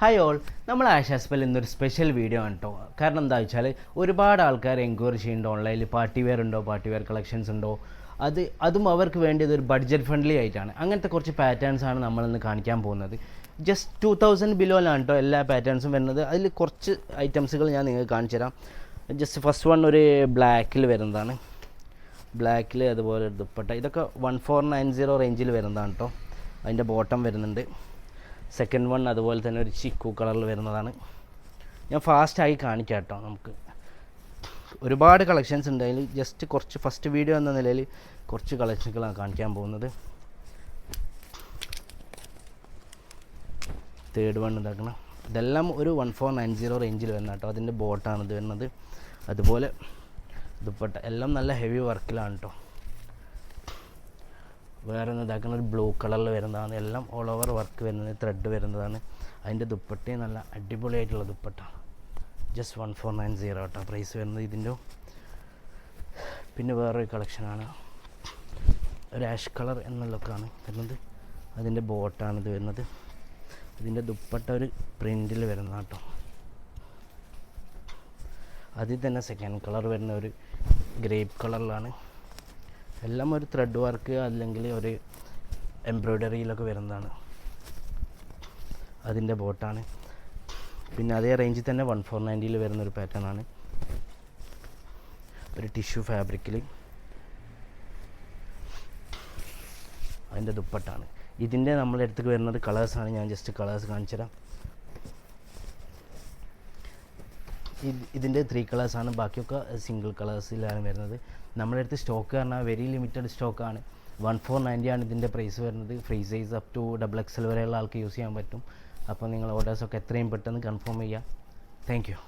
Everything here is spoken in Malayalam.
ഹായ് ഓൾ, നമ്മൾ ആഷാസ്പെൽ ഇന്നൊരു സ്പെഷ്യൽ വീഡിയോ ആണ് കേട്ടോ. കാരണം എന്താ വെച്ചാൽ ഒരുപാട് ആൾക്കാർ എൻക്വയറി ചെയ്യുന്നുണ്ട് ഓൺലൈനിൽ. പാർട്ടി വെയർ ഉണ്ടോ, പാർട്ടി വെയർ കളക്ഷൻസ് ഉണ്ടോ, അതും അവർക്ക് വേണ്ടിയത് ഒരു ബഡ്ജറ്റ് ഫ്രണ്ട്ലി ആയിട്ടാണ്. അങ്ങനത്തെ കുറച്ച് പാറ്റേൺസ് ആണ് നമ്മളിന്ന് കാണിക്കാൻ പോകുന്നത്. ജസ്റ്റ് 2000 ബിലോയിലാണ് കേട്ടോ എല്ലാ പാറ്റേൺസും വരുന്നത്. അതിൽ കുറച്ച് ഐറ്റംസുകൾ ഞാൻ നിങ്ങൾക്ക് കാണിച്ചു തരാം. ജസ്റ്റ് ഫസ്റ്റ് വൺ ഒരു ബ്ലാക്കിൽ വരുന്നതാണ്. ബ്ലാക്കിൽ അതുപോലെ ദുപ്പട്ട, ഇതൊക്കെ 1490 റേഞ്ചിൽ വരുന്നതാണ് കേട്ടോ. അതിൻ്റെ ബോട്ടം വരുന്നുണ്ട്. സെക്കൻഡ് വൺ അതുപോലെ തന്നെ ഒരു ചിക്കു കളറിൽ വരുന്നതാണ്. ഞാൻ ഫാസ്റ്റായി കാണിക്കാം കേട്ടോ. നമുക്ക് ഒരുപാട് കളക്ഷൻസ് ഉണ്ട്. അതിൽ ജസ്റ്റ് കുറച്ച് ഫസ്റ്റ് വീഡിയോ എന്ന നിലയിൽ കുറച്ച് കളക്ഷനുകളാണ് കാണിക്കാൻ പോകുന്നത്. തേർഡ് വൺ ഇതാക്കണം. ഇതെല്ലാം ഒരു 1490 റേഞ്ചിൽ വരുന്ന കേട്ടോ. അതിൻ്റെ ബോട്ടാണ് ഇത് വരുന്നത്. അതുപോലെ ദുപ്പട്ട എല്ലാം നല്ല ഹെവി വർക്കിലാണ് കേട്ടോ. വേറെ ഒന്ന് ഇതാക്കുന്ന ഒരു ബ്ലൂ കളറിൽ വരുന്നതാണ്. എല്ലാം ഓൾ ഓവർ വർക്ക് വരുന്നത്, ത്രെഡ് വരുന്നതാണ്. അതിൻ്റെ ദുപ്പട്ടയും നല്ല അടിപൊളിയായിട്ടുള്ള ദുപ്പട്ട. ജസ്റ്റ് 1490 കേട്ടോ പ്രൈസ് വരുന്നത് ഇതിൻ്റെ. പിന്നെ വേറൊരു കളക്ഷനാണ് ഒരു ആഷ് കളർ എന്ന ലുക്കാണ് വരുന്നത്. അതിൻ്റെ ബോട്ടാണ് ഇത് വരുന്നത്. ഇതിൻ്റെ ദുപ്പട്ട ഒരു പ്രിൻറ്റിൽ വരുന്നതാണ് കേട്ടോ. അതിൽ തന്നെ സെക്കൻഡ് കളർ വരുന്ന ഒരു ഗ്രേപ്പ് കളറിലാണ്. എല്ലാം ഒരു ത്രെഡ് വർക്ക് അല്ലെങ്കിൽ ഒരു എംബ്രോയ്ഡറിയിലൊക്കെ വരുന്നതാണ്. അതിൻ്റെ ബോട്ടാണ്. പിന്നെ അതേ റേഞ്ചിൽ തന്നെ 1490 വരുന്നൊരു പാറ്റേൺ ആണ്. ഒരു ടിഷ്യൂ ഫാബ്രിക്കിൽ അതിൻ്റെ ദുപ്പട്ടാണ്. ഇതിൻ്റെ നമ്മളെ അടുത്തേക്ക് വരുന്നത് കളേഴ്സാണ്. ഞാൻ ജസ്റ്റ് കളേഴ്സ് കാണിച്ചു തരാം. ഇതിൻ്റെ 3 കളേഴ്സാണ്. ബാക്കിയൊക്കെ സിംഗിൾ കളേഴ്സിലാണ് വരുന്നത്. നമ്മുടെ അടുത്ത് സ്റ്റോക്ക് പറഞ്ഞാൽ വെരി ലിമിറ്റഡ് സ്റ്റോക്കാണ്. 1490 ആണ് ഇതിൻ്റെ പ്രൈസ് വരുന്നത്. Free size up to XXL വരെയുള്ള ആൾക്ക് യൂസ് ചെയ്യാൻ പറ്റും. അപ്പോൾ നിങ്ങൾ ഓർഡേഴ്സൊക്കെ എത്രയും പെട്ടെന്ന് കൺഫേം ചെയ്യുക. Thank you.